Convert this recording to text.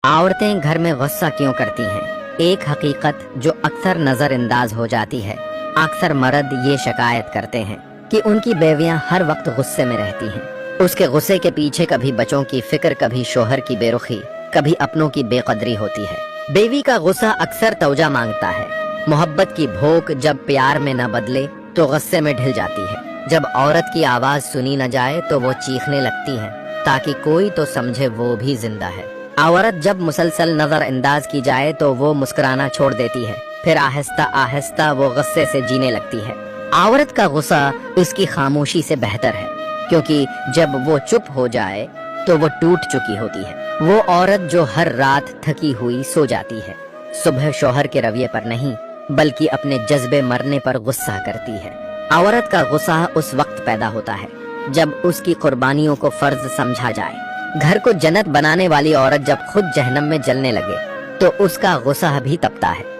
औरतें घर में गुस्सा क्यों करती हैं? एक हकीकत जो अक्सर नज़रअंदाज हो जाती है। अक्सर मर्द ये शिकायत करते हैं कि उनकी बीवियां हर वक्त गुस्से में रहती हैं। उसके गुस्से के पीछे कभी बच्चों की फिक्र, कभी शोहर की बेरुखी, कभी अपनों की बेकदरी होती है। बीवी का गुस्सा अक्सर तवजा मांगता है। मोहब्बत की भूख जब प्यार में न बदले तो गुस्से में ढिल जाती है। जब औरत की आवाज सुनी न जाए तो वो चीखने लगती है ताकि कोई तो समझे वो भी जिंदा है। औरत जब मुसलसल नजरअंदाज की जाए तो वो मुस्कुराना छोड़ देती है, फिर आहिस्ता आहिस्ता वो गुस्से से जीने लगती है। औरत का गुस्सा उसकी खामोशी से बेहतर है, क्योंकि जब वो चुप हो जाए तो वो टूट चुकी होती है। वो औरत जो हर रात थकी हुई सो जाती है, सुबह शौहर के रवैये पर नहीं बल्कि अपने जज्बे मरने पर गुस्सा करती है। औरत का गुस्सा उस वक्त पैदा होता है जब उसकी कुर्बानियों को फर्ज समझा जाए। घर को जन्नत बनाने वाली औरत जब खुद जहन्नम में जलने लगे तो उसका गुस्सा भी तपता है।